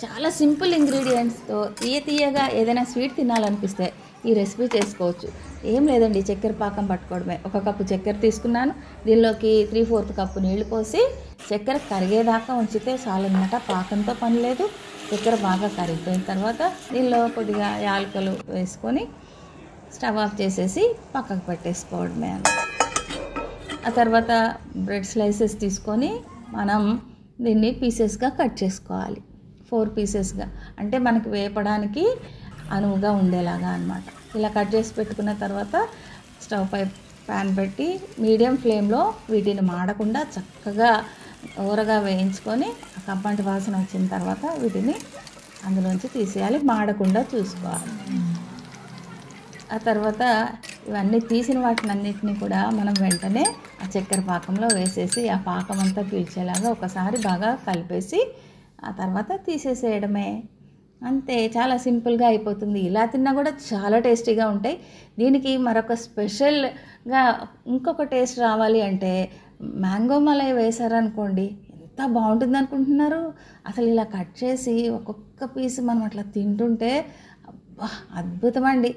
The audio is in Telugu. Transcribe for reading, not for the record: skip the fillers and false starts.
చాలా సింపుల్ ఇంగ్రీడియంట్స్తో తీయగా ఏదైనా స్వీట్ తినాలనిపిస్తే ఈ రెసిపీ చేసుకోవచ్చు. ఏం లేదండి, చక్కెర పాకం పట్టుకోవడమే. ఒక కప్పు చక్కెర తీసుకున్నాను. దీనిలోకి 3/4 కప్పు నీళ్లు పోసి చక్కెర కరిగేదాకా ఉంచితే చాలన్నమాట. పాకంతో పని లేదు. చక్కెర బాగా కరిగిపోయిన తర్వాత దీనిలో కొద్దిగా యాలకులు వేసుకొని స్టవ్ ఆఫ్ చేసేసి పక్కకు పెట్టేసుకోవడమే. ఆ తర్వాత బ్రెడ్ స్లైసెస్ తీసుకొని మనం దీన్ని పీసెస్గా కట్ చేసుకోవాలి. 4 పీసెస్గా, అంటే మనకి వేపడానికి అనువుగా ఉండేలాగా అన్నమాట. ఇలా కట్ చేసి పెట్టుకున్న తర్వాత స్టవ్ పై ప్యాన్ పెట్టి మీడియం ఫ్లేమ్లో వీటిని మాడకుండా చక్కగా ఊరగా వేయించుకొని కమ్మటి వాసన వచ్చిన తర్వాత వీటిని అందులోంచి తీసేయాలి. మాడకుండా చూసుకోవాలి. ఆ తర్వాత ఇవన్నీ తీసిన వాటినన్నిటిని కూడా మనం వెంటనే ఆ చక్కెర పాకంలో వేసేసి ఆ పాకం అంతా పీల్చేలాగా ఒకసారి బాగా కలిపేసి ఆ తర్వాత తీసేసేయడమే. అంతే, చాలా సింపుల్గా అయిపోతుంది. ఇలా తిన్నా కూడా చాలా టేస్టీగా ఉంటాయి. దీనికి మరొక స్పెషల్గా ఇంకొక టేస్ట్ రావాలి అంటే మ్యాంగో మలై వేశారనుకోండి, ఎంత బాగుంటుంది అనుకుంటున్నారు. అసలు ఇలా కట్ చేసి ఒక్కొక్క పీస్ మనం అట్లా తింటుంటే అబ్బా అద్భుతం అండి.